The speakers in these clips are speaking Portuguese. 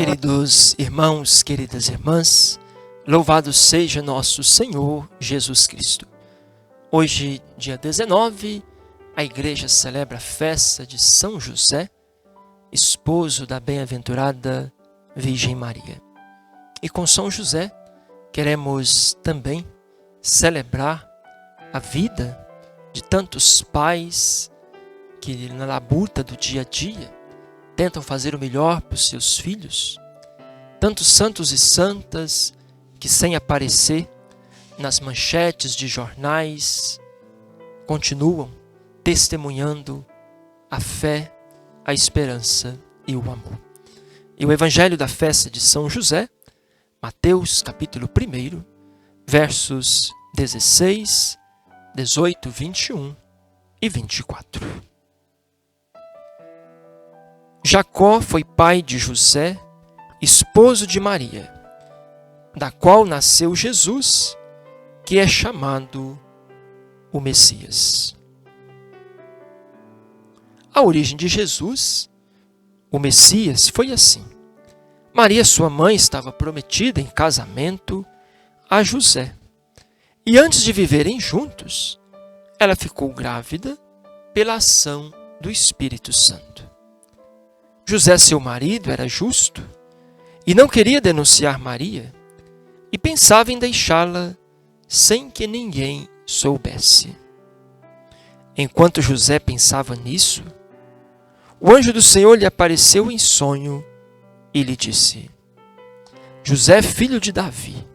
Queridos irmãos, queridas irmãs, louvado seja nosso Senhor Jesus Cristo. Hoje, dia 19, a igreja celebra a festa de São José, esposo da bem-aventurada Virgem Maria. E com São José, queremos também celebrar a vida de tantos pais que na labuta do dia a dia tentam fazer o melhor para os seus filhos, tantos santos e santas que, sem aparecer nas manchetes de jornais, continuam testemunhando a fé, a esperança e o amor. E o evangelho da festa de São José, Mateus capítulo 1, versos 16, 18, 21 e 24. Jacó foi pai de José, esposo de Maria, da qual nasceu Jesus, que é chamado o Messias. A origem de Jesus, o Messias, foi assim. Maria, sua mãe, estava prometida em casamento a José. E antes de viverem juntos, ela ficou grávida pela ação do Espírito Santo. José, seu marido, era justo e não queria denunciar Maria e pensava em deixá-la sem que ninguém soubesse. Enquanto José pensava nisso, o anjo do Senhor lhe apareceu em sonho e lhe disse: José, filho de Davi,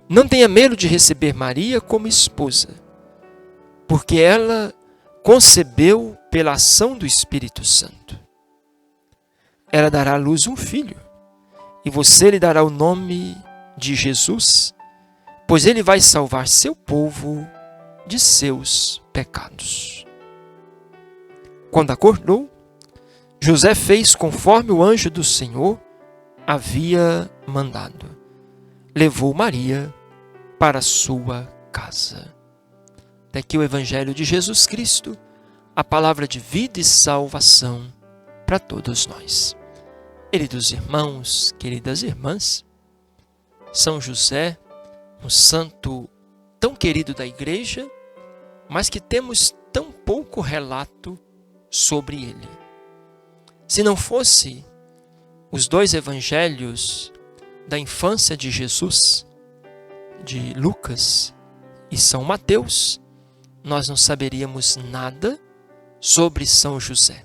não tenha medo de receber Maria como esposa, porque ela concebeu pela ação do Espírito Santo. Ela dará à luz um filho, e você lhe dará o nome de Jesus, pois ele vai salvar seu povo de seus pecados. Quando acordou, José fez conforme o anjo do Senhor havia mandado. Levou Maria para sua casa. Daqui o evangelho de Jesus Cristo, a palavra de vida e salvação para todos nós. Queridos irmãos, queridas irmãs, São José, um santo tão querido da igreja, mas que temos tão pouco relato sobre ele. Se não fosse os dois evangelhos da infância de Jesus, de Lucas e São Mateus, nós não saberíamos nada sobre São José.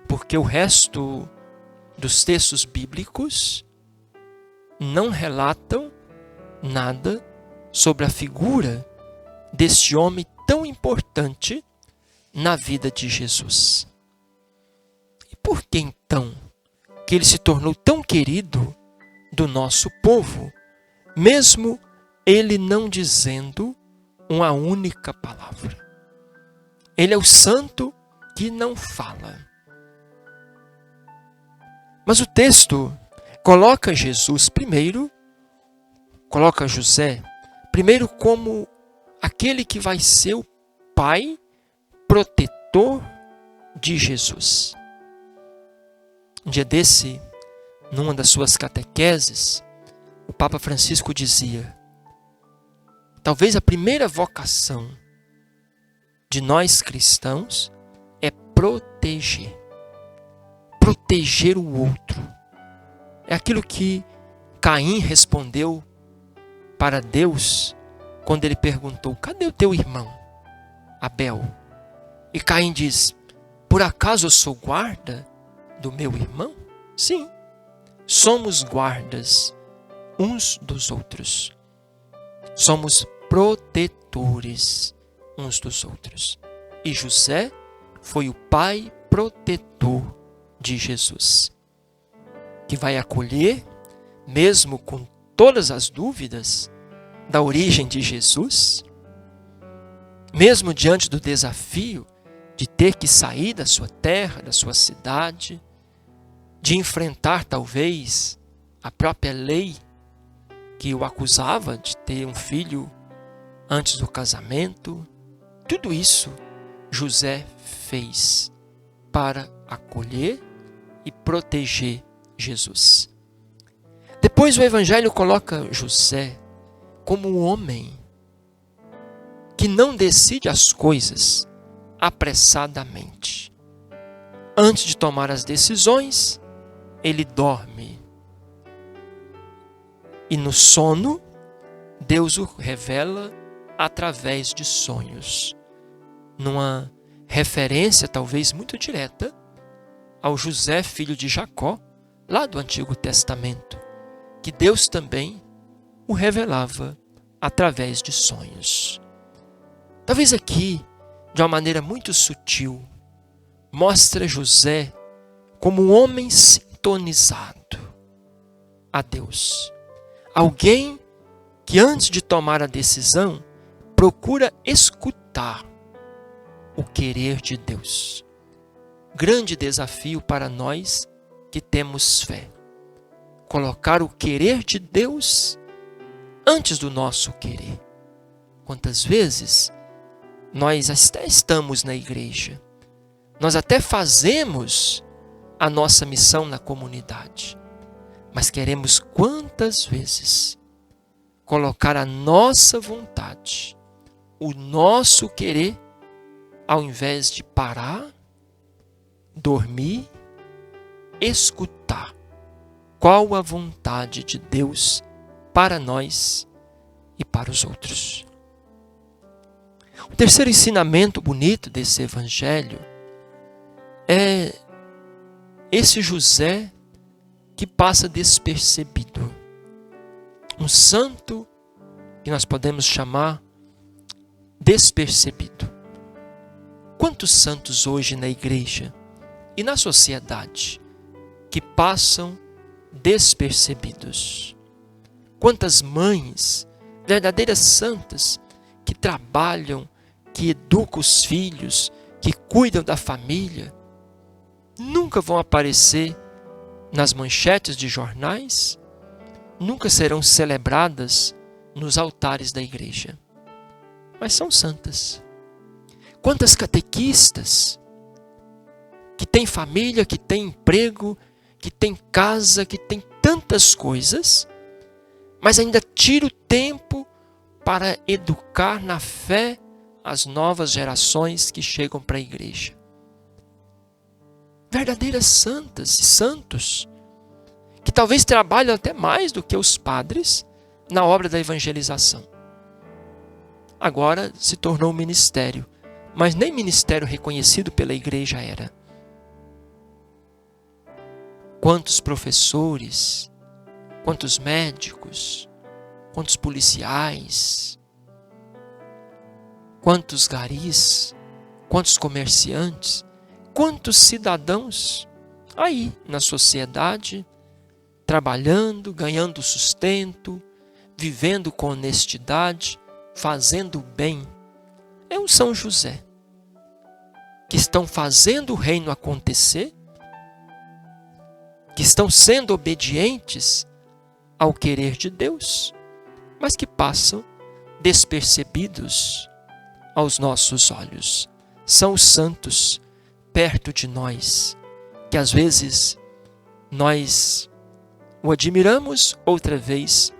Porque o resto dos textos bíblicos não relatam nada sobre a figura deste homem tão importante na vida de Jesus. E por que então que ele se tornou tão querido do nosso povo, mesmo ele não dizendo uma única palavra? Ele é o santo que não fala. Mas o texto coloca Jesus primeiro, coloca José primeiro como aquele que vai ser o pai protetor de Jesus. Um dia desse, numa das suas catequeses, o Papa Francisco dizia: talvez a primeira vocação de nós cristãos é proteger o outro. É aquilo que Caim respondeu para Deus quando ele perguntou: cadê o teu irmão Abel? E Caim diz: por acaso eu sou guarda do meu irmão? Sim, somos guardas uns dos outros. Somos protetores uns dos outros. E José foi o pai protetor de Jesus, que vai acolher, mesmo com todas as dúvidas da origem de Jesus, mesmo diante do desafio de ter que sair da sua terra, da sua cidade, de enfrentar talvez a própria lei que o acusava de ter um filho antes do casamento. Tudo isso José fez para acolher e proteger Jesus. Depois o Evangelho coloca José como um homem que não decide as coisas apressadamente. Antes de tomar as decisões, ele dorme. E no sono, Deus o revela através de sonhos. Numa referência talvez muito direta ao José, filho de Jacó, lá do Antigo Testamento, que Deus também o revelava através de sonhos. Talvez aqui, de uma maneira muito sutil, mostra José como um homem sintonizado a Deus. Alguém que antes de tomar a decisão, procura escutar o querer de Deus. Grande desafio para nós que temos fé. Colocar o querer de Deus antes do nosso querer. Quantas vezes nós até estamos na igreja, nós até fazemos a nossa missão na comunidade, mas queremos quantas vezes colocar a nossa vontade, o nosso querer, ao invés de parar, dormir, escutar qual a vontade de Deus para nós e para os outros. O terceiro ensinamento bonito desse evangelho é esse José que passa despercebido. Um santo que nós podemos chamar despercebido. Quantos santos hoje na igreja e na sociedade que passam despercebidos? Quantas mães, verdadeiras santas, que trabalham, que educam os filhos, que cuidam da família, nunca vão aparecer nas manchetes de jornais, nunca serão celebradas nos altares da igreja, mas são santas. Quantas catequistas que têm família, que têm emprego, que têm casa, que têm tantas coisas, mas ainda tira o tempo para educar na fé as novas gerações que chegam para a igreja. Verdadeiras santas e santos, que talvez trabalham até mais do que os padres na obra da evangelização. Agora se tornou um ministério, mas nem ministério reconhecido pela igreja era. Quantos professores, quantos médicos, quantos policiais, quantos garis, quantos comerciantes, quantos cidadãos aí na sociedade, trabalhando, ganhando sustento, vivendo com honestidade, fazendo o bem. É um São José, que estão fazendo o reino acontecer, que estão sendo obedientes ao querer de Deus, mas que passam despercebidos aos nossos olhos. São os santos perto de nós, que às vezes nós o admiramos, outra vez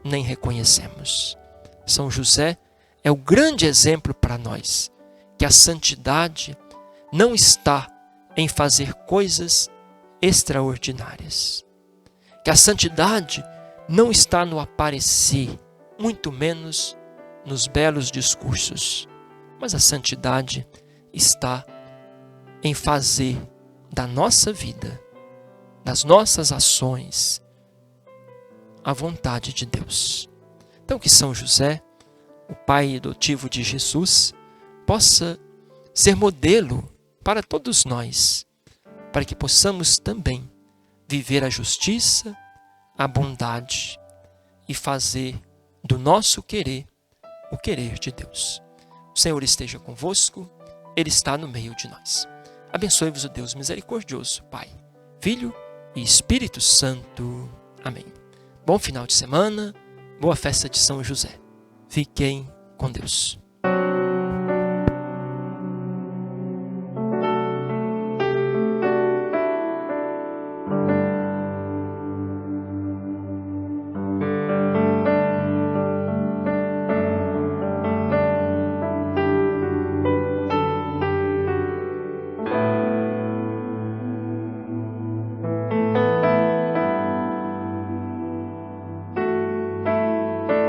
nem reconhecemos. São José é o grande exemplo para nós, que a santidade não está em fazer coisas extraordinárias. Que a santidade não está no aparecer, muito menos nos belos discursos, mas a santidade está em fazer da nossa vida, das nossas ações, a vontade de Deus. Então que São José, o pai adotivo de Jesus, possa ser modelo para todos nós, para que possamos também viver a justiça, a bondade e fazer do nosso querer o querer de Deus. O Senhor esteja convosco, Ele está no meio de nós. Abençoe-vos o Deus misericordioso, Pai, Filho e Espírito Santo. Amém. Bom final de semana, boa festa de São José. Fiquem com Deus.